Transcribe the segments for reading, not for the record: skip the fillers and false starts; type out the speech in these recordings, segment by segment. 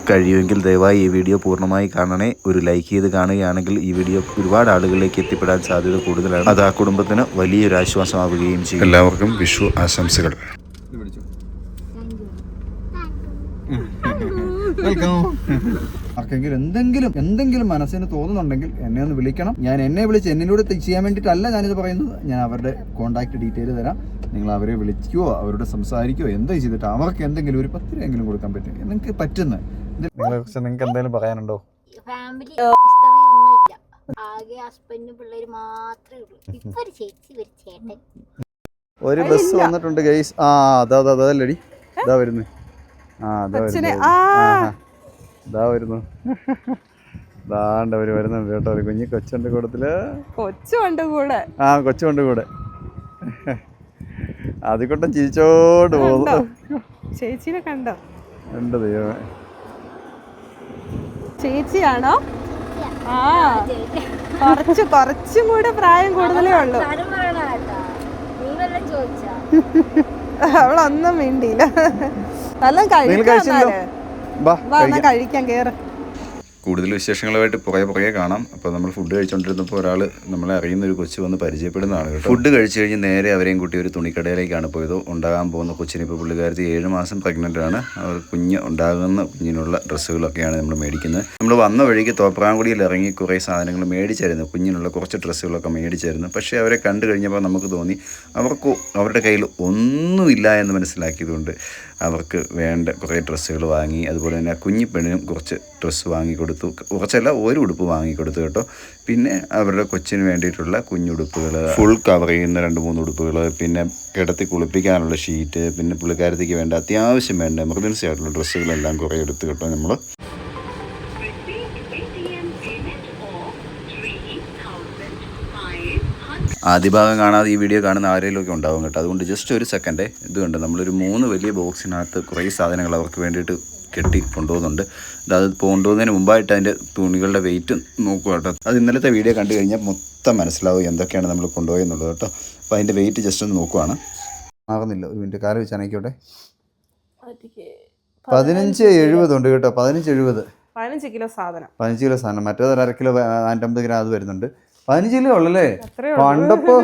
കഴിയുമെങ്കിൽ ദയവായി ഈ വീഡിയോ പൂർണ്ണമായി കാണണേ. ഒരു ലൈക്ക് ചെയ്ത് കാണുകയാണെങ്കിൽ ഈ വീഡിയോ ഒരുപാട് ആളുകളിലേക്ക് എത്തിപ്പെടാൻ സാധ്യത കൂടുതലാണ്. അത് ആ കുടുംബത്തിന് വലിയൊരു ആശ്വാസമാവുകയും ചെയ്യും. എല്ലാവർക്കും വിഷു ആശംസകൾ. ആർക്കെങ്കിലും എന്തെങ്കിലും മനസ്സിന് തോന്നുന്നുണ്ടെങ്കിൽ എന്നെ ഒന്ന് വിളിക്കണം. ഞാൻ എന്നെ വിളിച്ച് എന്നിലൂടെ ചെയ്യാൻ വേണ്ടിയിട്ടല്ല ഞാനിത് പറയുന്നത്. ഞാൻ അവരുടെ കോൺടാക്ട് ഡീറ്റെയിൽ തരാം. നിങ്ങൾ അവരെ വിളിക്കുകയോ അവരോട് സംസാരിക്കുകയോ എന്തോ ചെയ്തിട്ട് അവർക്ക് എന്തെങ്കിലും ഒരു 10 രൂപയെങ്കിലും കൊടുക്കാൻ പറ്റും. നിങ്ങൾക്ക് പറ്റുന്ന നിങ്ങളെ കുറിച്ച് നിങ്ങൾക്ക് എന്തെങ്കിലും പറയാനുണ്ടോ? ഫാമിലി ഒന്നുമില്ല, ആകെ ഹസ്ബൻഡും പിള്ളേര് മാത്രമേ ഉള്ളൂ. ഇപ്പൊ ഒരു ചേച്ചി ഒരു ചേട്ടൻ. ഒരു ബസ് വന്നിട്ടുണ്ട് ഗൈസ്. അതല്ലടി ഇതാ വരുന്നു. ദാണ്ടവര് വരുന്നുണ്ട് കേട്ടോ. ഒരു കുഞ്ഞി കൊച്ചുണ്ട് കൂടത്തില്. കൊച്ചുണ്ട് കൂടെ. അതിക്കൊണ്ടം ചിരിച്ചോണ്ട് പോകുന്നു. ചേച്ചിനെ കണ്ടോ? ഉണ്ട് ദൈവമേ. ചേച്ചിയാണോ? കുറച്ചും കൂടെ പ്രായം കൂടുതലേ ഉള്ളൂ. അവളൊന്നും മിണ്ടിയില്ല. നല്ല കഴിക്കാൻ കേറ. കൂടുതൽ വിശേഷങ്ങളുമായിട്ട് പുറകെ കാണാം. അപ്പോൾ നമ്മൾ ഫുഡ് കഴിച്ചുകൊണ്ടിരുന്നപ്പോൾ ഒരാൾ നമ്മളെ അറിയുന്ന ഒരു കൊച്ചു വന്ന് പരിചയപ്പെടുന്നതാണ് കേട്ടോ. ഫുഡ് കഴിച്ച് കഴിഞ്ഞ് നേരെ അവരെയും കൂട്ടി ഒരു തുണിക്കടയിലേക്കാണ് പോയത്. ഉണ്ടാകാൻ പോകുന്ന കൊച്ചിന് ഇപ്പോൾ പുള്ളിക്കാരത്തി 7 മാസം പ്രഗ്നൻ്റ് ആണ്. അവർ ഉണ്ടാകുന്ന കുഞ്ഞിനുള്ള ഡ്രസ്സുകളൊക്കെയാണ് നമ്മൾ മേടിക്കുന്നത്. നമ്മൾ വന്ന വഴിക്ക് തോപ്രാംകുടിയിൽ ഇറങ്ങി കുറേ സാധനങ്ങൾ മേടിച്ചായിരുന്നു. കുഞ്ഞിനുള്ള കുറച്ച് ഡ്രസ്സുകളൊക്കെ മേടിച്ചായിരുന്നു. പക്ഷേ അവരെ കണ്ടു കഴിഞ്ഞപ്പോൾ നമുക്ക് തോന്നി അവരുടെ കയ്യിൽ ഒന്നുമില്ല എന്ന് മനസ്സിലാക്കിയതുകൊണ്ട് അവർക്ക് വേണ്ട കുറേ ഡ്രസ്സുകൾ വാങ്ങി. അതുപോലെ തന്നെ കുഞ്ഞി പെണ്ണിനും കുറച്ച് ഡ്രസ്സ് വാങ്ങിക്കൊടുത്തു. കുറച്ചല്ല, ഒരു ഉടുപ്പ് വാങ്ങിക്കൊടുത്തു കേട്ടോ. പിന്നെ അവരുടെ കൊച്ചിന് വേണ്ടിയിട്ടുള്ള കുഞ്ഞുടുപ്പുകൾ, ഫുൾ കവർ ചെയ്യുന്ന 2-3 ഉടുപ്പുകൾ, പിന്നെ കിടത്തി കുളിപ്പിക്കാനുള്ള ഷീറ്റ്, പിന്നെ പുള്ളിക്കാരത്തേക്ക് വേണ്ട അത്യാവശ്യം വേണ്ട എമർജൻസി ആയിട്ടുള്ള ഡ്രസ്സുകളെല്ലാം കുറേ എടുത്ത് കേട്ടോ നമ്മൾ. ആദ്യ ഭാഗം കാണാതെ ഈ വീഡിയോ കാണുന്ന ആരെങ്കിലുമൊക്കെ ഉണ്ടാവും കേട്ടോ. അതുകൊണ്ട് ജസ്റ്റ് ഒരു സെക്കൻഡ് ഇത് കണ്ട് നമ്മളൊരു 3 വലിയ ബോക്സിനകത്ത് കുറേ സാധനങ്ങൾ അവർക്ക് വേണ്ടിയിട്ട് കെട്ടി കൊണ്ടുപോകുന്നുണ്ട്. അത് കൊണ്ടുപോകുന്നതിന് മുമ്പായിട്ട് അതിൻ്റെ തുണികളുടെ വെയിറ്റ് നോക്കുക കേട്ടോ. അത് ഇന്നലത്തെ വീഡിയോ കണ്ടു കഴിഞ്ഞാൽ മൊത്തം മനസ്സിലാവും എന്തൊക്കെയാണ് നമ്മൾ കൊണ്ടുപോയെന്നുള്ളത് കേട്ടോ. അപ്പോൾ അതിൻ്റെ വെയിറ്റ് ജസ്റ്റ് ഒന്ന് നോക്കുവാണ്. ആകുന്നില്ല, ഒരു മിനിറ്റ് കാല് വെച്ച് അനയ്ക്കോട്ടെ. 1570 ഉണ്ട് കേട്ടോ. 15 കിലോ സാധനം. മറ്റേത് 1/2 കിലോ 550 ഗ്രാം അത് വരുന്നുണ്ട്. 15 കിലോ ഉള്ളല്ലേ പണ്ടപ്പോൾ.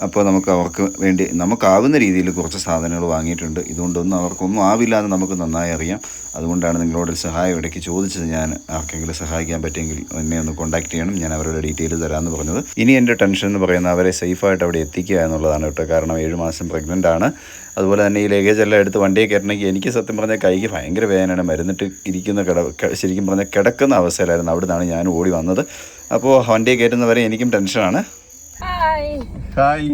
അപ്പോൾ അവർക്ക് വേണ്ടി നമുക്കാവുന്ന രീതിയിൽ കുറച്ച് സാധനങ്ങൾ വാങ്ങിയിട്ടുണ്ട്. ഇതുകൊണ്ടൊന്നും അവർക്കൊന്നും ആവില്ല എന്ന് നമുക്ക് നന്നായി അറിയാം. അതുകൊണ്ടാണ് നിങ്ങളോടൊരു സഹായം ഇടയ്ക്ക് ചോദിച്ചത്. ഞാൻ ആർക്കെങ്കിലും സഹായിക്കാൻ പറ്റുമെങ്കിൽ എന്നെ ഒന്ന് കോൺടാക്ട് ചെയ്യണം, ഞാൻ അവരുടെ ഡീറ്റെയിൽ തരാമെന്ന് പറഞ്ഞത്. ഇനി എൻ്റെ ടെൻഷൻ എന്ന് പറയുന്നത് അവരെ സേഫായിട്ട് അവിടെ എത്തിക്കുക എന്നുള്ളതാണ് കേട്ടോ. കാരണം 7 മാസം പ്രഗ്നൻ്റ് ആണ്. അതുപോലെ തന്നെ ഈ ലഗേജ് എല്ലാം എടുത്ത് വണ്ടിയിൽ കയറണമെങ്കിൽ എനിക്ക് സത്യം പറഞ്ഞാൽ കൈക്ക് ഭയങ്കര വേദനയാണ്. മരുന്നിട്ട് ശരിക്കും പറഞ്ഞാൽ കിടക്കുന്ന അവസ്ഥയിലായിരുന്നു. അവിടെ നിന്നാണ് ഞാൻ ഓടി വന്നത്. അപ്പോൾ വണ്ടിയിൽ കയറ്റുന്നവരെ എനിക്കും ടെൻഷനാണ്. ഹായ്.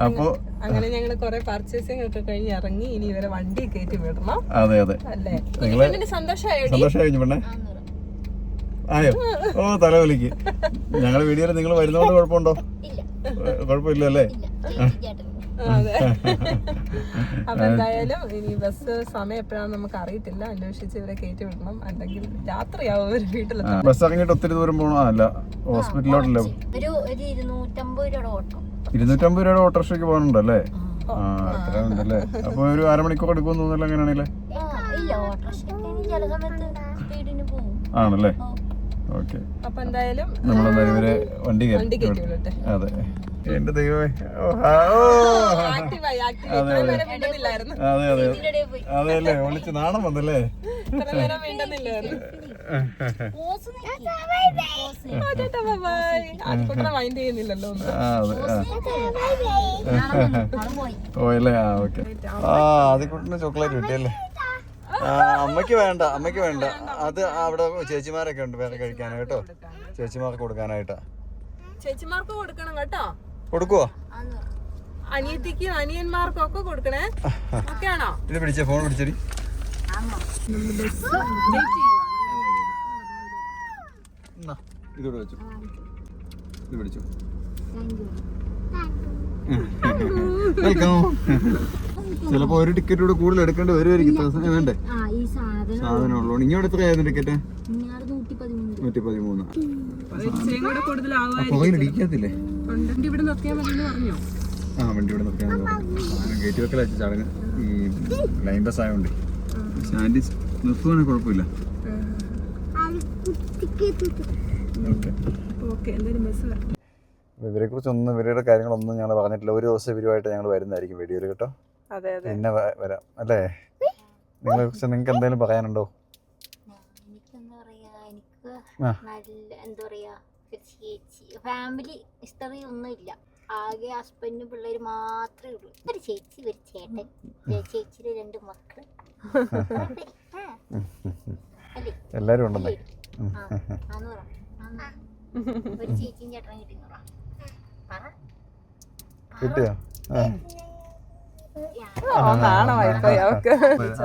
അപ്പോൾ അങ്ങനെ ഞങ്ങൾ കുറെ പർച്ചേസിംഗ് ഒക്കെ കഴിഞ്ഞ് ഇറങ്ങി. ഇനി ഇവരെ വണ്ടി കയറ്റി വിടണം. അതെ സന്തോഷമായി പെണ്ണേ. ആയോ? ഓ തലവലിക്ക്. ഞങ്ങളുടെ വീഡിയോയിൽ നിങ്ങൾ വരുന്നതുകൊണ്ട് കുഴപ്പമുണ്ടോ? കുഴപ്പമില്ല അല്ലേ? അതെ. അപ്പൊ എന്തായാലും ഇനി ബസ് സമയം എപ്പോഴാണ് നമുക്ക് അറിയത്തില്ല. അന്വേഷിച്ച് ഇവരെ കയറ്റി വിടണം, അല്ലെങ്കിൽ രാത്രിയാവും ഒരു വീട്ടിലെത്താൻ. ബസ് ഇറങ്ങിയിട്ട് ഒത്തിരി ദൂരം പോകണോ? അല്ല, ഹോസ്പിറ്റലിലോട്ടല്ലേ. 250 രൂപയുടെ ഓട്ടോറിക്ഷയ്ക്ക് പോകാനുണ്ടല്ലേ? അത്ര ഉണ്ടല്ലേ. അപ്പൊ ഒരു 1/2 മണിക്കൂർ എടുക്കുമെന്ന് തോന്നുന്നില്ല. അങ്ങനെയാണല്ലേ? ആണല്ലേ? ഓക്കെ. അപ്പൊ എന്തായാലും നമ്മളെന്തായാലും ഇവരെ വണ്ടി കയറ്റി വിടട്ടെ. അതെ. എന്റെ ദൈവമേ. അതെയല്ലേ, വിളിച്ച് നാണം വന്നല്ലേ? പോയല്ലേ? ആ ഓക്കെ. അതിക്കുട്ടിന് ചോക്ലേറ്റ് കിട്ടിയല്ലേ? അമ്മയ്ക്ക് വേണ്ട. അത് അവിടെ ചേച്ചിമാരൊക്കെ ഉണ്ട് വേറെ കഴിക്കാൻ കേട്ടോ. ചേച്ചിമാർക്ക് കൊടുക്കാനായിട്ടാ. ചേച്ചിമാർക്ക് കൊടുക്കണം കേട്ടോ. കൊടുക്കുവോ? അനിയത്തിക്കും അനിയന്മാർക്കും ഒക്കെ കൊടുക്കണേ. ഓക്കെ ആണോ? ഇത് പിടിച്ചേ, ഫോൺ പിടിച്ചടി. ഇതോടെ വെച്ചു. ഇത് പിടിച്ചു. ചിലപ്പോ ഒരു ടിക്കറ്റ് കൂടെ കൂടുതൽ എടുക്കേണ്ടി വരുമായിരിക്കും. വേണ്ടേ? സാധനം ഉള്ളൂ. ഇങ്ങോട്ട് എത്രയായിരുന്നു ടിക്കറ്റ്? 113. പുറകിൽ ഇടിക്കത്തില്ലേ? ആ വണ്ടി ഇവിടെ നിർത്താൻ സാധനം കയറ്റി വെക്കല ചടങ്ങ് ഈ ലൈൻ ബസ് ആയതുകൊണ്ട് സ്റ്റാൻഡിൽ നിർത്തുവാണെങ്കിൽ കുഴപ്പമില്ല. ഇവരെ കുറിച്ചൊന്നും ഇവരുടെ കാര്യങ്ങളൊന്നും ഞങ്ങൾ പറഞ്ഞിട്ടില്ല. ഒരു ദിവസം ഇവരുമായിട്ട് ഞങ്ങൾ വരുന്നതായിരിക്കും വീഡിയോയിൽ കേട്ടോ. പിന്നെ വരാം അല്ലേ? നിങ്ങളെ കുറിച്ച് നിങ്ങൾക്ക് എന്തെങ്കിലും പറയാനുണ്ടോ? എനിക്കെന്താ പറയാ, എനിക്ക് നല്ല എന്താ പറയാ ചേച്ചി ഫാമിലി ഹിസ്റ്ററി ഒന്നും ഇല്ല. ആകെ ഹസ്ബൻഡും പിള്ളേര് മാത്രമേ ഉള്ളൂ. ഒരു ചേച്ചി ഒരു ചേട്ടൻ, ചേച്ചിയുടെ 2 മക്കള്. എല്ലാരും ഉണ്ടെന്നേ. ഒരു ചേച്ചിയും ചേട്ടനും കിട്ടുന്നതാ. കിട്ടിയോ?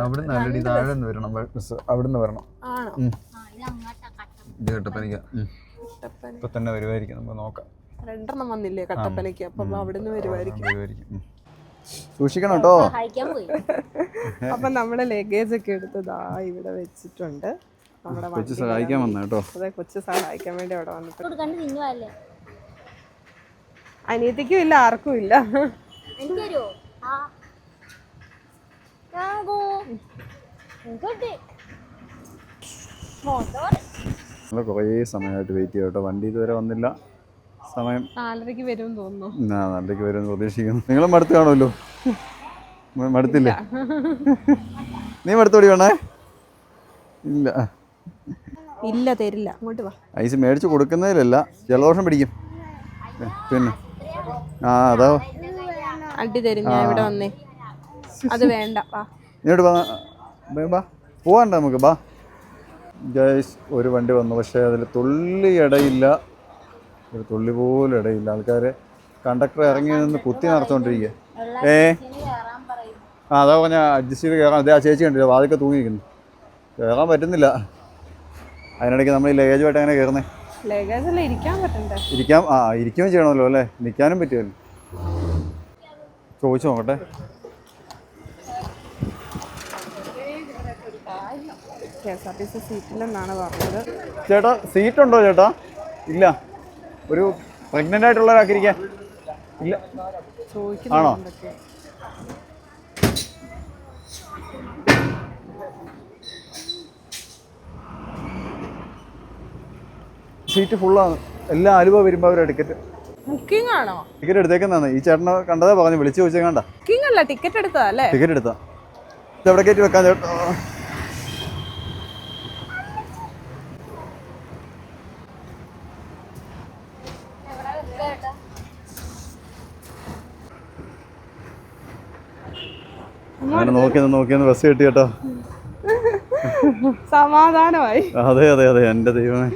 അവിടുന്ന് ആൾറെഡി താഴെ നിന്ന് വരണം, അവിടുന്ന് വരണം. ഇത് കട്ടപ്പനയ്ക്ക ഇപ്പൊ തന്നെ വരുമായിരിക്കും, നമുക്ക് നോക്കാം. 2 വന്നില്ലേ കട്ടപ്പനയ്ക്ക്, അപ്പം അവിടുന്ന് വരുമായിരിക്കും. സൂക്ഷിക്കണം കേട്ടോ. അപ്പൊ നമ്മുടെ ലഗേജ് ഒക്കെ എടുത്തതാ ഇവിടെ വെച്ചിട്ടുണ്ട്. നമ്മുടെ കൊച്ചു സഹായിക്കാൻ വന്ന കേട്ടോ. അതെ, കൊച്ചു സഹായിക്കാൻ വേണ്ടി അവിടെ വന്നിട്ടുണ്ട്. കണ്ട് തിന്നുവല്ലേ? അനിയത്തിക്കും ഇല്ല, ആർക്കും ഇല്ല. എനിക്കോ നമ്മൾ കുറേ സമയമായിട്ട് വെയിറ്റ് ചെയ്യാം കേട്ടോ. വണ്ടി ഇതുവരെ വന്നില്ല. സമയം 4:30 വരും തോന്നുന്നു. 4:30 വരും പ്രതീക്ഷിക്കുന്നു. നിങ്ങളും മടുത്ത് കാണുമല്ലോ. മടുത്തില്ലേ? നീ മടുത്തോടി വേണേ? ഇല്ല ഇല്ല, തരില്ല. അങ്ങോട്ട് വാ. ഐസ് മേടിച്ച് കൊടുക്കുന്നതിലല്ല, ജലദോഷം പിടിക്കും. പിന്നെ അതാ അടി തരും. ഞാൻ ഇവിടെ വന്നേ. അത് വേണ്ട, വാ ഇങ്ങോട്ട് വാ, പോവാണ്ട നമുക്ക്. ബാ ഗൈസ്, ഒരു വണ്ടി വന്നു, പക്ഷേ അതിൽ തുള്ളി ഇടയില്ല, ഒരു തുള്ളി പോലും ഇടയില്ല. ആൾക്കാർ കണ്ടക്ടർ ഇറങ്ങി നിന്ന് കുത്തി നടത്തുകൊണ്ടിരിക്കുക. അതാ പറഞ്ഞാൽ അഡ്ജസ്റ്റ് ചെയ്ത് കയറാം. അതേ ആ ചേച്ചി കണ്ടില്ല, വാതിക്കെ തൂങ്ങിയിരിക്കുന്നു, കയറാൻ പറ്റുന്നില്ല. അതിനിടയ്ക്ക് നമ്മൾ ഈ ലഗേജുമായിട്ട് എങ്ങനെ കയറുന്നത്? ഇരിക്കാൻ പറ്റണ്ടേ? ഇരിക്കുകയും ചെയ്യണമല്ലോ അല്ലേ? നിൽക്കാനും പറ്റുമല്ലോ. ചോദിച്ചു നോക്കട്ടെ. KSRTC സീറ്റിലെന്നാണ് പറഞ്ഞത്. ചേട്ടാ സീറ്റുണ്ടോ ചേട്ടാ? ഇല്ല. ഒരു പ്രഗ്നൻ്റ് ആയിട്ടുള്ളവരാക്കിയിരിക്കാൻ ഇല്ല. ആണോ? സീറ്റ് ഫുള്ളാണ്. എല്ലാം ആലുവ വരുമ്പോൾ അവരുടെ ടിക്കറ്റ് ബുക്കിംഗ് ആണോ? ടിക്കറ്റ് എടുത്തേക്കുന്നതാണ്. ഈ ചേട്ടനെ കണ്ടതേ പറഞ്ഞു, വിളിച്ച് ചോദിച്ചാൽ കണ്ട. ബുക്കിംഗ് അല്ല, ടിക്കറ്റ് എടുത്താ അല്ലേ? ടിക്കറ്റ് എടുത്താ. ഇതെവിടെ കയറ്റി വെക്കാൻ ചേട്ടാ? അങ്ങനെ നോക്കിയെന്ന് ബസ് കിട്ടി കേട്ടോ. സമാധാനമായി. അതെ അതെ അതെ, എൻ്റെ ദൈവമേ.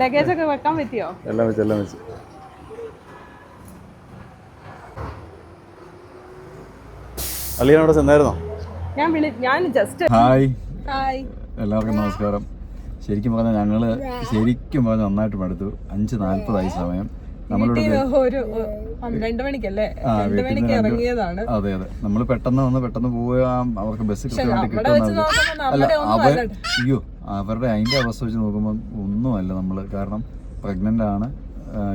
ലഗേജ് ഒക്കെ വെക്കാൻ പറ്റിയോ? എല്ലാം വെച്ച്. അളിയനോട് ചെന്നായിരുന്നോ? ഞാൻ ജസ്റ്റ് ഹായ് ഹായ് എല്ലാവർക്കും നമസ്കാരം. ശരിക്കും പറഞ്ഞാൽ ഞങ്ങൾ നന്നായിട്ട് മടുത്തു. 5:40 സമയം. നമ്മളിവിടെ ഒരു 12 മണിക്കല്ലേ, 2 മണിക്ക് ഇറങ്ങിയതാണ്. അതെ അതെ, നമ്മൾ പെട്ടെന്ന് പോവുക. അവർക്ക് ബസ് കിട്ടുന്നത് അല്ല, അവരുടെ അതിൻ്റെ അവസ്ഥ വെച്ച് നോക്കുമ്പോൾ ഒന്നുമല്ല നമ്മൾ. കാരണം പ്രഗ്നൻ്റ് ആണ്,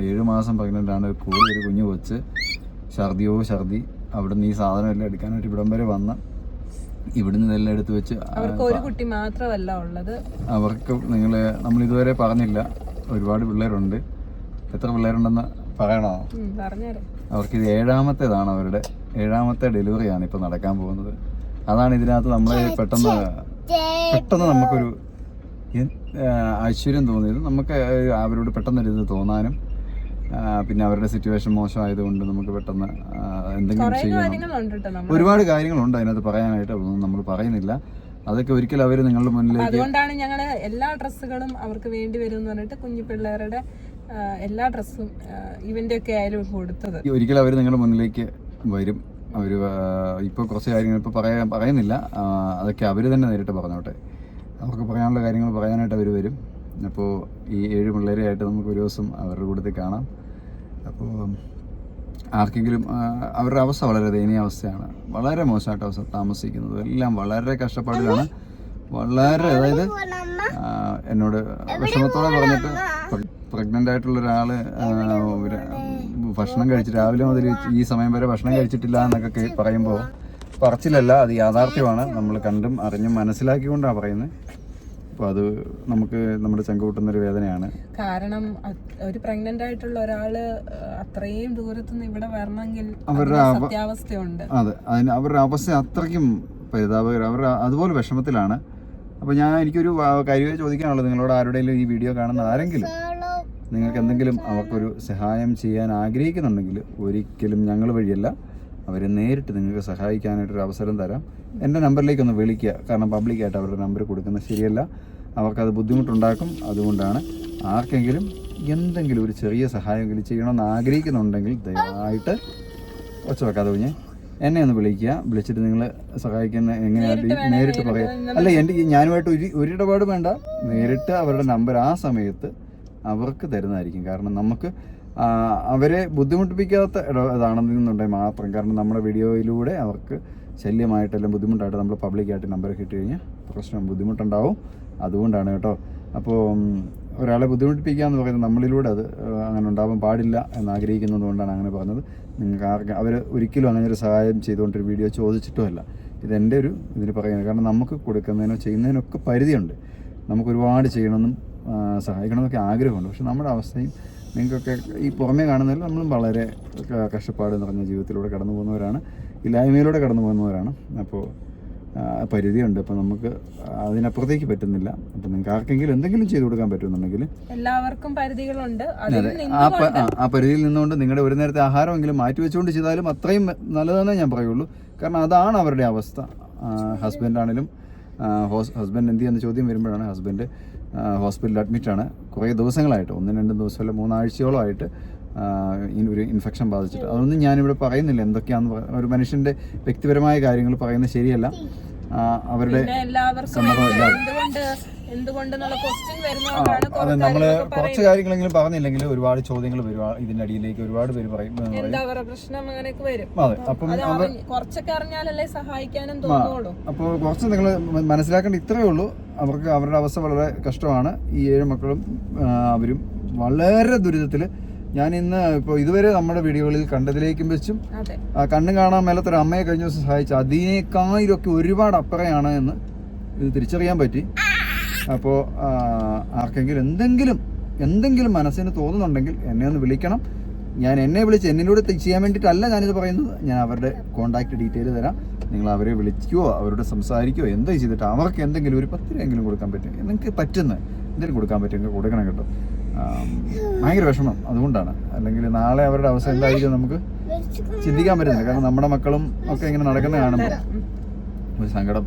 7 മാസം പ്രഗ്നൻ്റ് ആണ്. കൂടെ ഒരു കുഞ്ഞു കൊച്ച്, ഛർദി. അവിടുന്ന് ഈ സാധനം എല്ലാം എടുക്കാനായിട്ട് ഇവിടം വരെ വന്ന് ഇവിടുന്ന് ഇതെല്ലാം എടുത്ത് വെച്ച്. അവർക്ക് ഒരു കുട്ടി മാത്രമല്ല ഉള്ളത്. അവർക്ക് നമ്മൾ ഇതുവരെ പറഞ്ഞില്ല, ഒരുപാട് പിള്ളേരുണ്ട്. എത്ര പിള്ളേരുണ്ടെന്ന് പറയണോ? അവർക്കിത് 7ാമത്തേതാണ്. അവരുടെ 7ാമത്തെ ഡെലിവറിയാണ് ഇപ്പോൾ നടക്കാൻ പോകുന്നത്. അതാണ് ഇതിനകത്ത് നമ്മളെ പെട്ടെന്ന് നമുക്കൊരു ഐശ്വര്യം തോന്നിയത്. നമുക്ക് അവരോട് പെട്ടെന്നൊരിത് തോന്നാനും, പിന്നെ അവരുടെ സിറ്റുവേഷൻ മോശമായതുകൊണ്ട് നമുക്ക് പെട്ടെന്ന് എന്തെങ്കിലും ചെയ്യണം. ഒരുപാട് കാര്യങ്ങളുണ്ട് അതിനകത്ത് പറയാനായിട്ട്, അതൊന്നും നമ്മൾ പറയുന്നില്ല. അതൊക്കെ ഒരിക്കലും അവർ നിങ്ങളുടെ മുന്നിലേക്ക്. അതുകൊണ്ടാണ് ഞങ്ങൾ എല്ലാ ഡ്രസ്സുകളും അവർക്ക് വേണ്ടി വരും എന്ന് പറഞ്ഞിട്ട് കുഞ്ഞു പിള്ളേരുടെ എല്ലാ ഡ്രസ്സും ഇവന്റെ ഒക്കെ ആയാലും കൊടുത്തത്. ഒരിക്കലും അവർ നിങ്ങളുടെ മുന്നിലേക്ക് വരും. അവർ ഇപ്പോൾ കുറച്ച് കാര്യങ്ങൾ ഇപ്പോൾ പറയുന്നില്ല, അതൊക്കെ അവർ തന്നെ നേരിട്ട് പറഞ്ഞോട്ടെ. അവർക്ക് പറയാനുള്ള കാര്യങ്ങൾ പറയാനായിട്ട് അവർ വരും. അപ്പോൾ ഈ 7 പിള്ളേരെയായിട്ട് നമുക്ക് ഒരു ദിവസം അവരുടെ കൂട്ടത്തിൽ കാണാം. അപ്പോൾ ആർക്കെങ്കിലും അവരുടെ അവസ്ഥ വളരെ ദയനീയ അവസ്ഥയാണ്, വളരെ മോശമായിട്ട് അവസ്ഥ, താമസിക്കുന്നത് എല്ലാം വളരെ കഷ്ടപ്പാടിലാണ്. വളരെ, അതായത് എന്നോട് വിഷമത്തോടെ പ്രഗ്നൻ്റ് ആയിട്ടുള്ള ഒരാൾ ഭക്ഷണം കഴിച്ച് രാവിലെ മുതൽ ഈ സമയം വരെ ഭക്ഷണം കഴിച്ചിട്ടില്ല എന്നൊക്കെ പറയുമ്പോൾ പറച്ചിലല്ല, അത് യാഥാർത്ഥ്യമാണ്. നമ്മൾ കണ്ടും അറിഞ്ഞും മനസ്സിലാക്കിക്കൊണ്ടാണ് പറയുന്നത്. അപ്പോൾ അത് നമുക്ക് നമ്മുടെ ചങ്കുപൊട്ടുന്നൊരു വേദനയാണ്. കാരണം ഒരു പ്രഗ്നന്റ് ആയിട്ടുള്ള ഒരാള് അത്രയും ദൂരത്തുനിന്ന് ഇവിടെ വരണമെങ്കിൽ അവരുടെ സത്യാവസ്ഥയുണ്ട്. അതെ, അവരുടെ അവസ്ഥ അത്രയ്ക്കും പരിതാപകരം. അവർ അതുപോലെ വിഷമത്തിലാണ്. അപ്പോൾ എനിക്കൊരു കാര്യമായി ചോദിക്കാനുള്ളത്, നിങ്ങളോട് ആരുടെയും ഈ വീഡിയോ കാണുന്ന ആരെങ്കിലും നിങ്ങൾക്ക് എന്തെങ്കിലും അവർക്കൊരു സഹായം ചെയ്യാൻ ആഗ്രഹിക്കുന്നുണ്ടെങ്കിൽ ഒരിക്കലും ഞങ്ങൾ വഴിയല്ല, അവരെ നേരിട്ട് നിങ്ങൾക്ക് സഹായിക്കാനായിട്ടൊരു അവസരം തരാം. എൻ്റെ നമ്പറിലേക്കൊന്ന് വിളിക്കുക. കാരണം പബ്ലിക്കായിട്ട് അവരുടെ നമ്പർ കൊടുക്കുന്നത് ശരിയല്ല, അവർക്കത് ബുദ്ധിമുട്ടുണ്ടാക്കും. അതുകൊണ്ടാണ് ആർക്കെങ്കിലും എന്തെങ്കിലും ഒരു ചെറിയ സഹായമെങ്കിലും ചെയ്യണമെന്ന് ആഗ്രഹിക്കുന്നുണ്ടെങ്കിൽ ദയവായിട്ട് ഒച്ച വെക്കാതെ കുഞ്ഞ് എന്നെ ഒന്ന് വിളിക്കുക. വിളിച്ചിട്ട് നിങ്ങൾ സഹായിക്കുന്ന എങ്ങനെയാണ് നേരിട്ട് പറയാം. അല്ല, ഞാനുമായിട്ട് ഒരിടപാട് വേണ്ട, നേരിട്ട് അവരുടെ നമ്പർ ആ സമയത്ത് അവർക്ക് തരുന്നതായിരിക്കും. കാരണം നമുക്ക് അവരെ ബുദ്ധിമുട്ടിപ്പിക്കാത്ത ഇതാണെന്നുണ്ടെങ്കിൽ മാത്രം. കാരണം നമ്മുടെ വീഡിയോയിലൂടെ അവർക്ക് ശല്യമായിട്ടെല്ലാം ബുദ്ധിമുട്ടായിട്ട് നമ്മൾ പബ്ലിക്കായിട്ട് നമ്പർ കിട്ടി കഴിഞ്ഞാൽ പ്രശ്നം ബുദ്ധിമുട്ടുണ്ടാവും. അതുകൊണ്ടാണ് കേട്ടോ. അപ്പോൾ ഒരാളെ ബുദ്ധിമുട്ടിപ്പിക്കുക എന്ന് പറയുന്നത് നമ്മളിലൂടെ അത് അങ്ങനെ ഉണ്ടാവാൻ പാടില്ല എന്നാഗ്രഹിക്കുന്നത് കൊണ്ടാണ് അങ്ങനെ പറഞ്ഞത്. നിങ്ങൾക്ക് ആർക്കും അവർ ഒരിക്കലും അങ്ങനെ ഒരു സഹായം ചെയ്തുകൊണ്ടൊരു വീഡിയോ ചോദിച്ചിട്ടുമല്ല. ഇതെൻ്റെ ഒരു ഇതിന് പറയുന്നത്. കാരണം നമുക്ക് കൊടുക്കുന്നതിനോ ചെയ്യുന്നതിനൊക്കെ പരിധിയുണ്ട്. നമുക്ക് ഒരുപാട് ചെയ്യണമെന്നും സഹായിക്കണമെന്നൊക്കെ ആഗ്രഹമുണ്ട്. പക്ഷെ നമ്മുടെ അവസ്ഥയും നിങ്ങൾക്കൊക്കെ ഈ പുറമേ കാണുന്നതിൽ നമ്മളും വളരെ കഷ്ടപ്പാട് നിറഞ്ഞ ജീവിതത്തിലൂടെ കടന്നു പോകുന്നവരാണ്, ഇല്ലായ്മയിലൂടെ കടന്നു പോകുന്നവരാണ്. അപ്പോൾ പരിധിയുണ്ട്. അപ്പോൾ നമുക്ക് അതിനപ്പുറത്തേക്ക് പറ്റുന്നില്ല. അപ്പോൾ നിങ്ങൾക്ക് ആർക്കെങ്കിലും എന്തെങ്കിലും ചെയ്തു കൊടുക്കാൻ പറ്റുമെന്നുണ്ടെങ്കിൽ എല്ലാവർക്കും പരിധികളുണ്ട്. ആ പരിധിയിൽ നിന്നുകൊണ്ട് നിങ്ങളുടെ ഒരു നേരത്തെ ആഹാരമെങ്കിലും മാറ്റി വെച്ചുകൊണ്ട് ചെയ്താലും അത്രയും നല്ലതെന്നേ ഞാൻ പറയുള്ളൂ. കാരണം അതാണ് അവരുടെ അവസ്ഥ. ഹസ്ബൻഡാണേലും ഹസ്ബൻഡ് എന്ത് ചെയ്യുന്ന ചോദ്യം വരുമ്പോഴാണ് ഹസ്ബൻഡ് ഹോസ്പിറ്റലിൽ അഡ്മിറ്റാണ്. കുറേ ദിവസങ്ങളായിട്ട്, 1-2 ദിവസമല്ല 3 ആഴ്ചയോളമായിട്ട് ഒരു ഇൻഫെക്ഷൻ ബാധിച്ചിട്ട്. അതൊന്നും ഞാനിവിടെ പറയുന്നില്ല എന്തൊക്കെയാണെന്ന്. ഒരു മനുഷ്യൻ്റെ വ്യക്തിപരമായ കാര്യങ്ങൾ പറയുന്നത് ശരിയല്ല. അവരുടെ അതെ, നമ്മൾ കുറച്ച് കാര്യങ്ങളെങ്കിലും പറഞ്ഞില്ലെങ്കിൽ ഒരുപാട് ചോദ്യങ്ങൾ വരും ഇതിന്റെ അടിയിലേക്ക്. ഒരുപാട് പേര് പറയും അതെ. അപ്പം അപ്പോൾ കുറച്ച് നിങ്ങൾ മനസ്സിലാക്കേണ്ട ഇത്രയേ ഉള്ളൂ. അവർക്ക് അവരുടെ അവസ്ഥ വളരെ കഷ്ടമാണ്. ഈ 7 മക്കളും അവരും വളരെ ദുരിതത്തിൽ. ഞാൻ ഇന്ന് ഇപ്പോൾ ഇതുവരെ നമ്മുടെ വീഡിയോകളിൽ കണ്ടതിലേക്കും വെച്ചും കണ്ണും കാണാൻ മേലത്തൊരു അമ്മയെ കഴിഞ്ഞ ദിവസം സഹായിച്ചു അതിനേക്കാളൊക്കെ ഒരുപാട് അപ്പുറയാണ് എന്ന് ഇത് തിരിച്ചറിയാൻ പറ്റി. അപ്പോൾ ആർക്കെങ്കിലും എന്തെങ്കിലും മനസ്സിന് തോന്നുന്നുണ്ടെങ്കിൽ എന്നെ ഒന്ന് വിളിക്കണം. ഞാൻ എന്നെ വിളിച്ച് എന്നിലൂടെ ചെയ്യാൻ വേണ്ടിയിട്ടല്ല ഞാനിത് പറയുന്നത്. ഞാൻ അവരുടെ കോൺടാക്ട് ഡീറ്റെയിൽ തരാം. നിങ്ങൾ അവരെ വിളിക്കുകയോ അവരോട് സംസാരിക്കുകയോ എന്തോ ചെയ്തിട്ട് അവർക്ക് എന്തെങ്കിലും ഒരു 10 രൂപയെങ്കിലും കൊടുക്കാൻ പറ്റും. നിങ്ങൾക്ക് പറ്റുന്ന എന്തെങ്കിലും കൊടുക്കാൻ പറ്റുമെങ്കിൽ കൊടുക്കണം കേട്ടോ. ഭയങ്കര വിഷമം അതുകൊണ്ടാണ്. അല്ലെങ്കിൽ നാളെ അവരുടെ അവസ്ഥ എന്തായിരിക്കും നമുക്ക് ചിന്തിക്കാൻ പറ്റുന്നില്ല. കാരണം നമ്മുടെ മക്കളും ഒക്കെ ഇങ്ങനെ നടക്കുന്ന കാണുമ്പോൾ ഒരു സങ്കടം.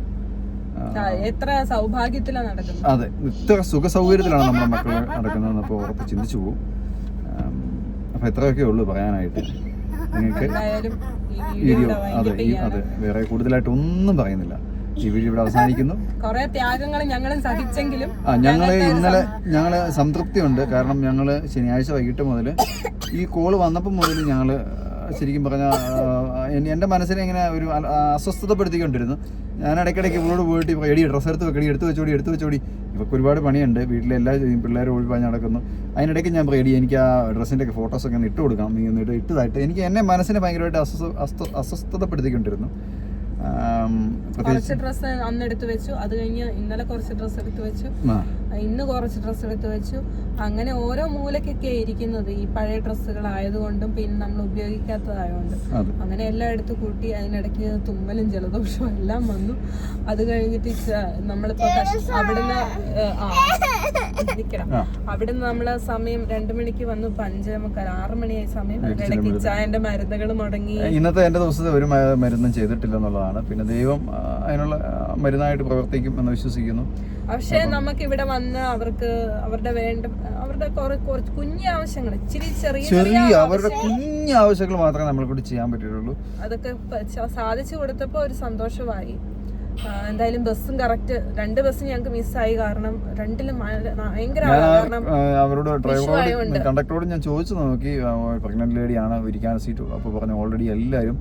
എത്ര സൗഭാഗ്യത്തിലാണ് നടക്കുന്നത്. അതെ, ഇത്ര സുഖ സൗകര്യത്തിലാണ് നമ്മുടെ മക്കൾ നടക്കുന്നതെന്ന് അപ്പോൾ ഉറപ്പ് ചിന്തിച്ചു പോകും. അപ്പോൾ എത്രയൊക്കെ ഉള്ളൂ പറയാനായിട്ട്. നിങ്ങൾക്ക് വീഡിയോ അതെ വേറെ കൂടുതലായിട്ട് ഒന്നും പറയുന്നില്ല. ഈ വീഡിയോ ഇവിടെ അവസാനിക്കുന്നു. കുറെ ത്യാഗങ്ങൾ ഞങ്ങളും സഹിച്ചെങ്കിലും ഞങ്ങള് സംതൃപ്തിയുണ്ട്. കാരണം ഞങ്ങള് ശനിയാഴ്ച വൈകിട്ട് മുതൽ ഈ കോള് വന്നപ്പോൾ മുതൽ ഞങ്ങള് ശരിക്കും പറഞ്ഞാൽ എൻ്റെ മനസ്സിനെ ഇങ്ങനെ ഒരു അസ്വസ്ഥതപ്പെടുത്തിക്കൊണ്ടിരുന്നു. ഞാൻ ഇടയ്ക്കിടയ്ക്ക് ഇവളോട് പോയിട്ട് എടി ഡ്രസ്സ് എടുത്ത് വെച്ചോടി ഇവർക്ക് ഒരുപാട് പണിയുണ്ട്, വീട്ടിലെ എല്ലാ പിള്ളേരും ഒഴിവാഞ്ഞ് നടക്കുന്നു. അതിനിടയ്ക്ക് ഞാൻ പറയും എനിക്ക് ആ ഡ്രസ്സിൻ്റെ ഒക്കെ ഫോട്ടോസൊക്കെ ഒന്ന് ഇട്ട് കൊടുക്കണം. നീ ഒന്ന് ഇട്ടതായിട്ട് എനിക്ക് എന്നെ മനസ്സിനെ ഭയങ്കരമായിട്ട് അസ്വസ്ഥതപ്പെടുത്തിക്കൊണ്ടിരുന്നു. കുറച്ച് ഡ്രസ്സ് അന്ന് എടുത്തു വെച്ചു, അത് കഴിഞ്ഞ് ഇന്നലെ കുറച്ച് ഡ്രസ്സ് എടുത്തു വെച്ചു, ഇന്ന് കുറച്ച് ഡ്രസ്സ് എടുത്തു വെച്ചു. അങ്ങനെ ഓരോ മൂലക്കൊക്കെ ഇരിക്കുന്നത് ഈ പഴയ ഡ്രസ്സുകളായതുകൊണ്ടും പിന്നെ നമ്മൾ ഉപയോഗിക്കാത്തതായതുകൊണ്ടും അങ്ങനെ എല്ലാം എടുത്ത് കൂട്ടി. അതിനിടയ്ക്ക് തുമ്മലും ജലദോഷവും എല്ലാം വന്നു. അത് കഴിഞ്ഞിട്ട് നമ്മളിപ്പോ അവിടുന്ന് അവിടുന്ന് നമ്മള് സമയം 2 മണിക്ക് വന്നു, 5:45 6 മണിയായ സമയം. അതിനിടയ്ക്ക് ചായന്റെ മരുന്നുകൾ മുടങ്ങി. ഇന്നത്തെ എന്റെ ദിവസത്തെ ഒരു മരുന്നും ചെയ്തിട്ടില്ല എന്നുള്ളതാണ്. പിന്നെ ദൈവം അതിനുള്ള മരുന്നായിട്ട് പ്രവർത്തിക്കും എന്ന് വിശ്വസിക്കുന്നു. പക്ഷെ നമുക്ക് ഇവിടെ വന്ന് അവർക്ക് അവരുടെ കുറച്ച് കുഞ്ഞു ആവശ്യങ്ങൾ, ചെറിയ അവരുടെ കുഞ്ഞു ആവശ്യങ്ങൾ മാത്രമേ നമ്മളെ കൂടി ചെയ്യാൻ പറ്റുള്ളൂ. അതൊക്കെ സാധിച്ചു കൊടുത്തപ്പോ ഒരു സന്തോഷമായി. എന്തായാലും ബസ്സും കറക്റ്റ് 2 ബസ് ഞങ്ങൾക്ക് മിസ്സായി. കാരണം 2ലും ഭയങ്കര അവരോട് ഡ്രൈവറോട് കണ്ടക്ടറോട് ഞാൻ ചോദിച്ചു നോക്കി. പ്രഗ്നന്റ് ലേഡിയാണ്, ഇരിക്കാൻ സീറ്റ്. അപ്പോൾ പറഞ്ഞു ഓൾറെഡി എല്ലാവരും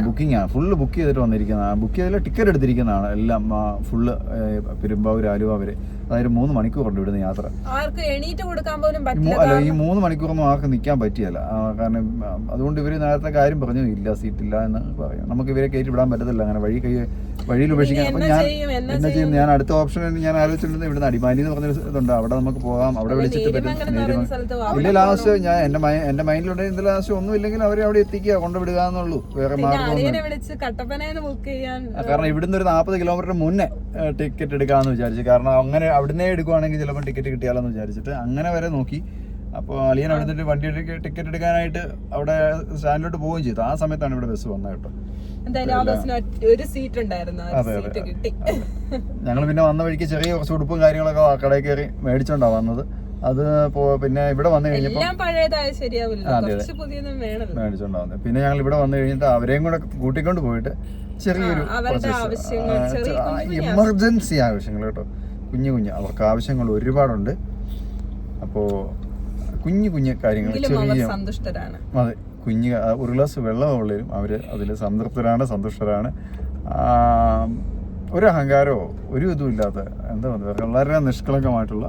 ബുക്കിംഗ് ആണ്, ഫുള്ള് ബുക്ക് ചെയ്തിട്ട് വന്നിരിക്കുന്നതാണ്. ബുക്ക് ചെയ്തില്ല, ടിക്കറ്റ് എടുത്തിരിക്കുന്നതാണ് എല്ലാം ഫുള്ള്. പെരുമ്പാവൂർ, ആലുവ വരെ അതായത് 3 മണിക്കൂറുണ്ട് ഇവിടുന്ന് യാത്ര. ആർക്ക് എണീറ്റ് കൊടുക്കാൻ പോലും പറ്റില്ല. അല്ല, ഈ 3 മണിക്കൂറൊന്നും ആർക്ക് നിൽക്കാൻ പറ്റിയല്ല. കാരണം അതുകൊണ്ട് ഇവര് നേരത്തെ കാര്യം പറഞ്ഞു, ഇല്ല സീറ്റില്ല എന്ന് പറയാം. നമുക്ക് ഇവരെ കയറ്റി വിടാൻ പറ്റത്തില്ല, അങ്ങനെ വഴിയിൽ ഉപേക്ഷിക്കാൻ. അപ്പം ഞാൻ എന്നാ ചെയ്യും, ഞാൻ അടുത്ത ഓപ്ഷൻ ഞാൻ ആലോചിച്ചിട്ടുണ്ട്. ഇവിടുന്ന് അടിമാലി എന്ന് പറഞ്ഞൊരു ഇതുണ്ട്, അവിടെ നമുക്ക് പോകാം, അവിടെ വിളിച്ചിട്ട് പറ്റും. ഇല്ല, ലാസ്റ്റ് ഞാൻ എൻ്റെ മൈൻഡിലുണ്ട്, ഇതിൽ ലാസ്റ്റ് ഒന്നും ഇല്ലെങ്കിൽ അവരെ അവിടെ എത്തിക്കുക, കൊണ്ടുവിടുക എന്നുള്ളൂ, വേറെ മാർഗ്ഗമൊന്നും. കാരണം ഇവിടുന്ന് ഒരു 40 കിലോമീറ്റർ മുന്നേ ടിക്കറ്റ് എടുക്കാമെന്ന് വിചാരിച്ചു. കാരണം അങ്ങനെ അവിടുന്ന് എടുക്കുവാണെങ്കിൽ ചിലപ്പോൾ ടിക്കറ്റ് കിട്ടിയാലെന്ന് വിചാരിച്ചിട്ട് അങ്ങനെ വരെ നോക്കി. അപ്പോൾ അളിയൻ അവിടെ നിന്ന് വണ്ടി ടിക്കറ്റ് എടുക്കാനായിട്ട് അവിടെ സ്റ്റാൻഡിലോട്ട് പോവുകയും ചെയ്തു. ആ സമയത്താണ് ഇവിടെ ബസ് വന്നത് കേട്ടോ. ഞങ്ങൾ പിന്നെ വന്ന വഴിക്ക് ചെറിയ കുറച്ച് ഉടുപ്പും കാര്യങ്ങളൊക്കെ കടയിൽ കയറി മേടിച്ചോണ്ടാ വന്നത്. അത് പിന്നെ ഇവിടെ വന്നു കഴിഞ്ഞപ്പോൾ മേടിച്ചോണ്ടാ വന്നത്. പിന്നെ ഞങ്ങൾ ഇവിടെ വന്നു കഴിഞ്ഞിട്ട് അവരെയും കൂടെ കൂട്ടിക്കൊണ്ട് പോയിട്ട് ചെറിയൊരു എമർജൻസി ആവശ്യങ്ങൾ കേട്ടോ, കുഞ്ഞു അവർക്ക് ആവശ്യങ്ങൾ ഒരുപാടുണ്ട്. അപ്പോൾ കുഞ്ഞു കാര്യങ്ങൾ ചെറിയ, അതെ, ഒരു ഗ്ലാസ് വെള്ളം ഉള്ളവരും അവർ അതിൽ സംതൃപ്തരാണ്, സന്തുഷ്ടരാണ്. ഒരു അഹങ്കാരമോ ഒരു ഇതും ഇല്ലാത്ത, എന്താ പറയുക, വളരെ നിഷ്കളങ്കമായിട്ടുള്ള,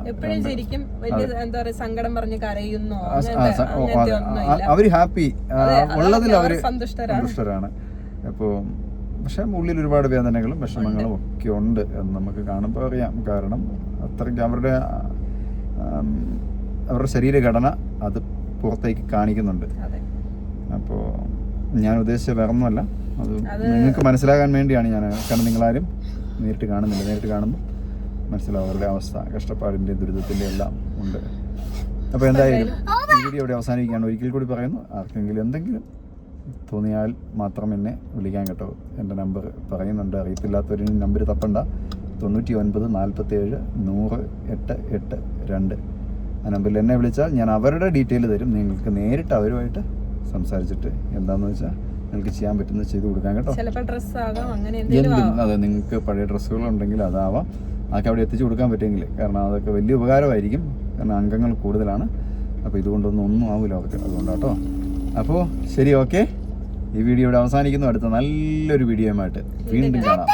അവര് ഹാപ്പി, ഉള്ളതിൽ അവര് സന്തുഷ്ടരാണ്. അപ്പോൾ പക്ഷെ ഉള്ളിൽ ഒരുപാട് വേദനകളും വിഷമങ്ങളും ഒക്കെ ഉണ്ട് എന്ന് നമുക്ക് കാണുമ്പോൾ അറിയാം. കാരണം അത്രയ്ക്ക് അവരുടെ ശരീരഘടന അത് പുറത്തേക്ക് കാണിക്കുന്നുണ്ട്. അപ്പോൾ ഞാൻ ഉദ്ദേശിച്ച വേറൊന്നുമല്ല, അത് നിങ്ങൾക്ക് മനസ്സിലാകാൻ വേണ്ടിയാണ് ഞാൻ. കാരണം നിങ്ങളാരും നേരിട്ട് കാണുന്നില്ല, നേരിട്ട് കാണുമ്പോൾ മനസ്സിലാവും അവരുടെ അവസ്ഥ, കഷ്ടപ്പാടിൻ്റെ ദുരിതത്തിൻ്റെ എല്ലാം ഉണ്ട്. അപ്പോൾ എന്തായാലും ഈ വീഡിയോ ഇവിടെ അവസാനിക്കുകയാണ്. ഒരിക്കൽ കൂടി പറയുന്നു, ആർക്കെങ്കിലും എന്തെങ്കിലും തോന്നിയാൽ മാത്രം എന്നെ വിളിക്കാൻ കേട്ടോ. എൻ്റെ നമ്പർ പറയുന്നുണ്ട്, അറിയത്തില്ലാത്തൊരു നമ്പർ തപ്പണ്ട, 99 47 100 882. ആ നമ്പറിൽ എന്നെ വിളിച്ചാൽ ഞാൻ അവരുടെ ഡീറ്റെയിൽ തരും. നിങ്ങൾക്ക് നേരിട്ട് അവരുമായിട്ട് സംസാരിച്ചിട്ട് എന്താണെന്ന് വെച്ചാൽ നിങ്ങൾക്ക് ചെയ്യാൻ പറ്റുന്നത് ചെയ്ത് കൊടുക്കാൻ കേട്ടോ. അതെ, നിങ്ങൾക്ക് പഴയ ഡ്രസ്സുകൾ ഉണ്ടെങ്കിൽ അതാവാം, അതൊക്കെ അവിടെ എത്തിച്ചു കൊടുക്കാൻ പറ്റുമെങ്കിൽ. കാരണം അതൊക്കെ വലിയ ഉപകാരമായിരിക്കും, കാരണം അംഗങ്ങൾ കൂടുതലാണ്. അപ്പോൾ ഇതുകൊണ്ടൊന്നും ആവില്ല അവർക്ക്, അതുകൊണ്ടാട്ടോ. അപ്പോൾ ശരി, ഓക്കെ, ഈ വീഡിയോ ഇവിടെ അവസാനിക്കുന്നു. അടുത്ത നല്ലൊരു വീഡിയോയുമായിട്ട് വീണ്ടും കാണാം.